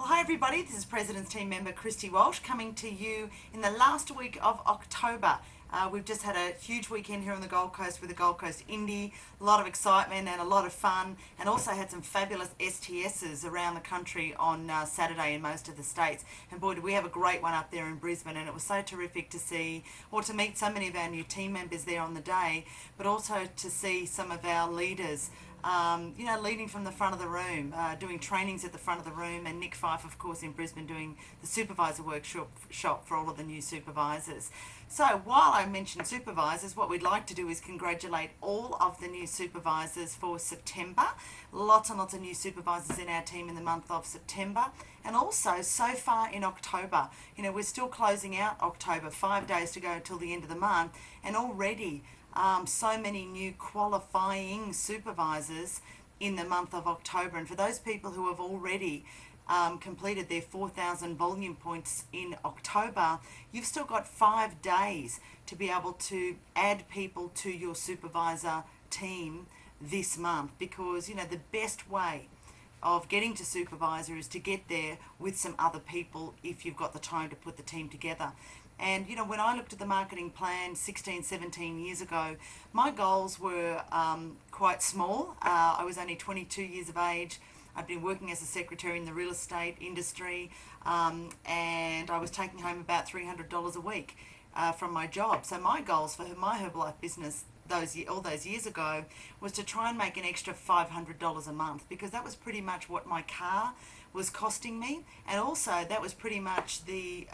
Well, hi everybody, this is President's Team member Christy Walsh coming to you in the last week of October. We've just had a huge weekend here on the Gold Coast with the Gold Coast Indy, a lot of excitement and a lot of fun, and also had some fabulous STSs around the country on Saturday in most of the states. And boy, did we have a great one up there in Brisbane, and it was so terrific to see, or to meet so many of our new team members there on the day, but also to see some of our leaders leading from the front of the room, doing trainings at the front of the room, and Nick Fife, of course, in Brisbane doing the supervisor workshop for all of the new supervisors. So while I mention supervisors, what we'd like to do is congratulate all of the new supervisors for September. Lots and lots of new supervisors in our team in the month of September. And also, so far in October, we're still closing out October, 5 days to go until the end of the month, and already so many new qualifying supervisors in the month of October. And for those people who have already completed their 4,000 volume points in October, you've still got 5 days to be able to add people to your supervisor team this month, because the best way of getting to supervisor is to get there with some other people if you've got the time to put the team together. And when I looked at the marketing plan 16, 17 years ago, my goals were quite small. I was only 22 years of age. I'd been working as a secretary in the real estate industry, and I was taking home about $300 a week from my job. So my goals for my Herbalife business all those years ago was to try and make an extra $500 a month, because that was pretty much what my car was costing me, and also that was pretty much the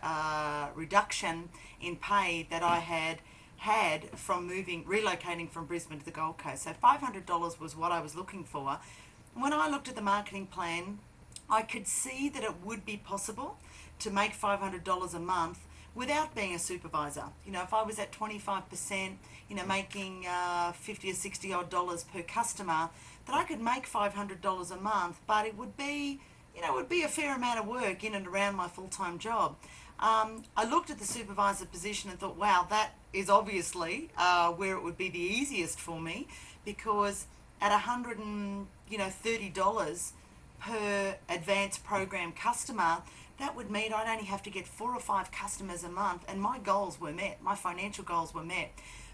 reduction in pay that I had from relocating from Brisbane to the Gold Coast. So $500 was what I was looking for. When I looked at the marketing plan, I could see that it would be possible to make $500 a month without being a supervisor. If I was at 25%, making 50 or 60 odd dollars per customer, that I could make $500 a month, but it would be a fair amount of work in and around my full-time job. I looked at the supervisor position and thought, wow, that is obviously where it would be the easiest for me, because at $130 per advanced program customer, that would mean I'd only have to get 4 or 5 customers a month, and my goals were met, my financial goals were met.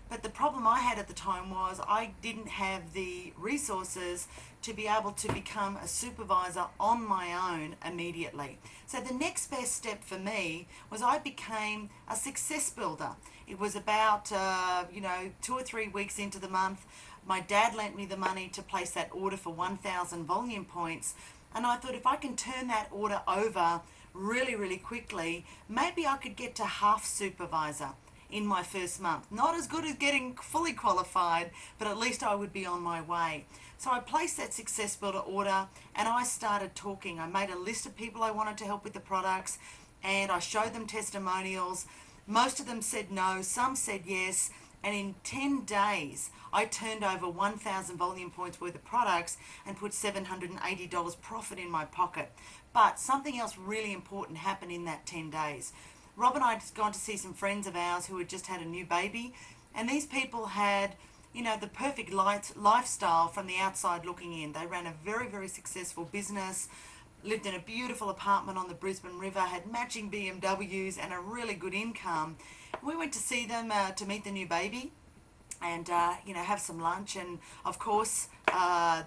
But the problem I had at the time was I didn't have the resources to be able to become a supervisor on my own immediately. So the next best step for me was I became a success builder. It was about 2 or 3 weeks into the month. My dad lent me the money to place that order for 1,000 volume points, and I thought if I can turn that order over really, really quickly, maybe I could get to half supervisor in my first month. Not as good as getting fully qualified, but at least I would be on my way. So I placed that Success Builder order, and I started talking. I made a list of people I wanted to help with the products, and I showed them testimonials. Most of them said no, some said yes, and in 10 days I turned over 1,000 volume points worth of products and put $780 profit in my pocket. But something else really important happened in that 10 days. Rob and I had gone to see some friends of ours who had just had a new baby, and these people had the perfect lifestyle from the outside looking in. They ran a very, very successful business, lived in a beautiful apartment on the Brisbane River, had matching BMWs and a really good income. We went to see them to meet the new baby and have some lunch, and of course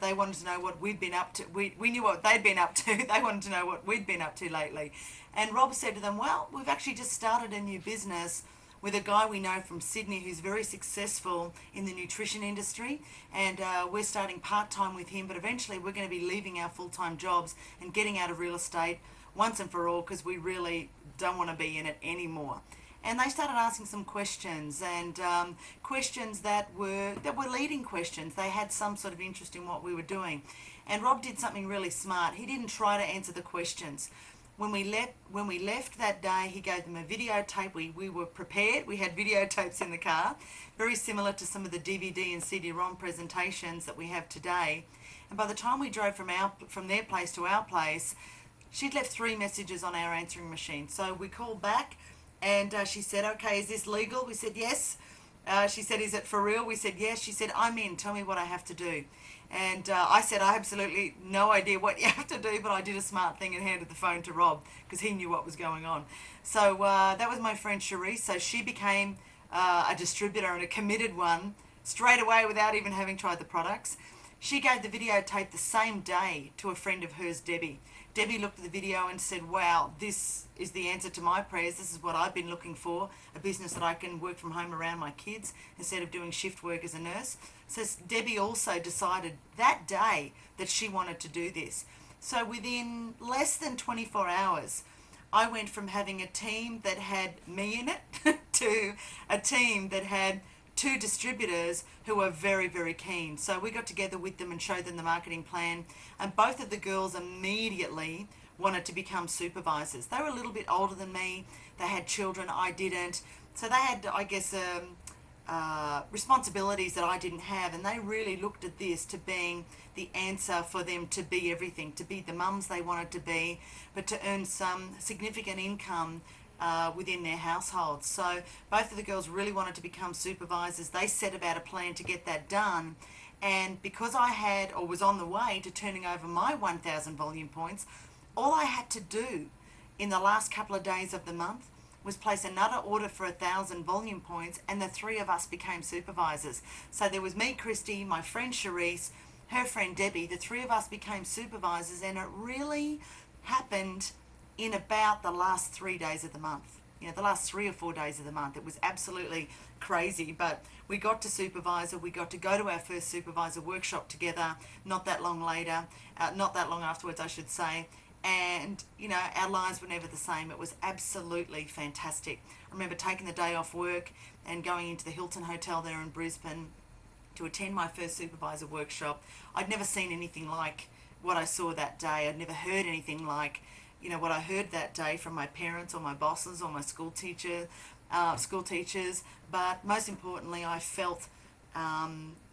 they wanted to know what we'd been up to. We knew what they'd been up to. They wanted to know what we'd been up to lately. And Rob said to them, well, we've actually just started a new business with a guy we know from Sydney who's very successful in the nutrition industry, and we're starting part-time with him, but eventually we're going to be leaving our full-time jobs and getting out of real estate once and for all, because we really don't want to be in it anymore. And they started asking some questions, and questions that were leading questions. They had some sort of interest in what we were doing. And Rob did something really smart. He didn't try to answer the questions. When we left that day, he gave them a videotape. We were prepared. We had videotapes in the car, very similar to some of the DVD and CD-ROM presentations that we have today. And by the time we drove from their place to our place, she'd left 3 messages on our answering machine. So we called back, and she said, okay, is this legal? We said, yes. She said, is it for real? We said, yes. She said, I'm in. Tell me what I have to do. And I said, I absolutely no idea what you have to do, but I did a smart thing and handed the phone to Rob because he knew what was going on. So that was my friend Cherise. So she became a distributor, and a committed one straight away without even having tried the products. She gave the videotape the same day to a friend of hers, Debbie. Debbie looked at the video and said, wow, this is the answer to my prayers. This is what I've been looking for, a business that I can work from home around my kids instead of doing shift work as a nurse. So Debbie also decided that day that she wanted to do this. So within less than 24 hours, I went from having a team that had me in it to a team that had 2 distributors who were very, very keen. So we got together with them and showed them the marketing plan, and both of the girls immediately wanted to become supervisors. They were a little bit older than me. They had children. I didn't. So they had, I guess, responsibilities that I didn't have, and they really looked at this to being the answer for them to be everything, to be the mums they wanted to be, but to earn some significant income within their households. So both of the girls really wanted to become supervisors. They set about a plan to get that done, and because I had or was on the way to turning over my 1,000 volume points, all I had to do in the last couple of days of the month was place another order for 1,000 volume points, and the 3 of us became supervisors. So there was me, Christy, my friend Cherise, her friend Debbie. The 3 of us became supervisors, and it really happened in about the last 3 days of the month. You know, the last 3 or 4 days of the month. It was absolutely crazy, but we got to supervisor. We got to go to our first supervisor workshop together not that long later, not that long afterwards, I should say. And, you know, our lives were never the same. It was absolutely fantastic. I remember taking the day off work and going into the Hilton Hotel there in Brisbane to attend my first supervisor workshop. I'd never seen anything like what I saw that day. I'd never heard anything like, you know, what I heard that day from my parents or my bosses or my school teachers. But most importantly, I felt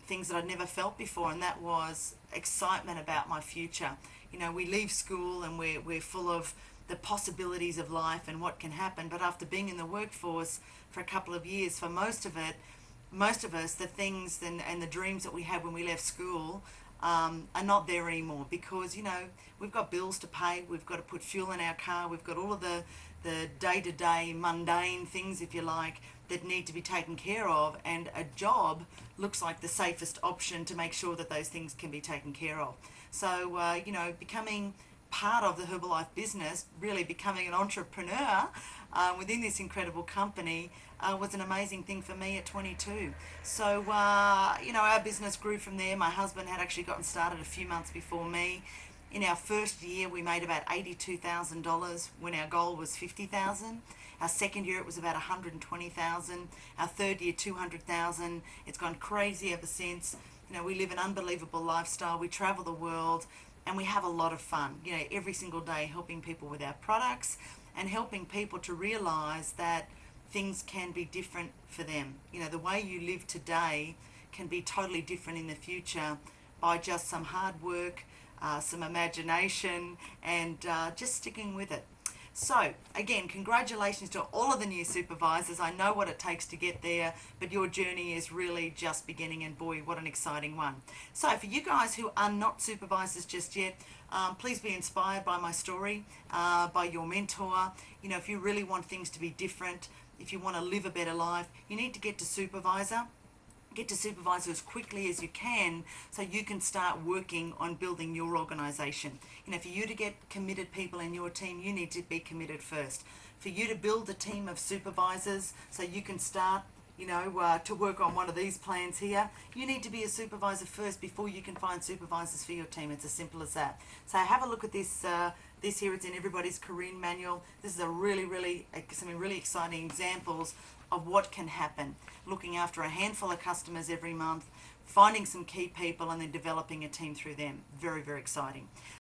things that I'd never felt before, and that was excitement about my future. You know, we leave school and we're full of the possibilities of life and what can happen, but after being in the workforce for a couple of years, for most of us, the things and the dreams that we had when we left school are not there anymore, because, you know, we've got bills to pay, we've got to put fuel in our car, we've got all of the day-to-day mundane things, if you like, that need to be taken care of, and a job looks like the safest option to make sure that those things can be taken care of. So, you know, becoming part of the Herbalife business, really becoming an entrepreneur within this incredible company was an amazing thing for me at 22. So, you know, our business grew from there. My husband had actually gotten started a few months before me. In our first year, we made about $82,000 when our goal was $50,000. Our second year, it was about $120,000. Our third year, $200,000. It's gone crazy ever since. You know, we live an unbelievable lifestyle. We travel the world, and we have a lot of fun. You know, every single day helping people with our products and helping people to realize that things can be different for them. You know, the way you live today can be totally different in the future by just some hard work, some imagination, and just sticking with it. So, again, congratulations to all of the new supervisors. I know what it takes to get there, but your journey is really just beginning, and boy, what an exciting one. So, for you guys who are not supervisors just yet, please be inspired by my story, by your mentor. You know, if you really want things to be different, if you want to live a better life, you need to get to supervisor. Get to supervisor as quickly as you can so you can start working on building your organization. You know, for you to get committed people in your team, you need to be committed first. For you to build a team of supervisors so you can start, you know, to work on one of these plans here, you need to be a supervisor first before you can find supervisors for your team. It's as simple as that. So have a look at this. This here, it's in everybody's career manual. This is a really some really exciting examples of what can happen. Looking after a handful of customers every month, finding some key people, and then developing a team through them. Very, very exciting.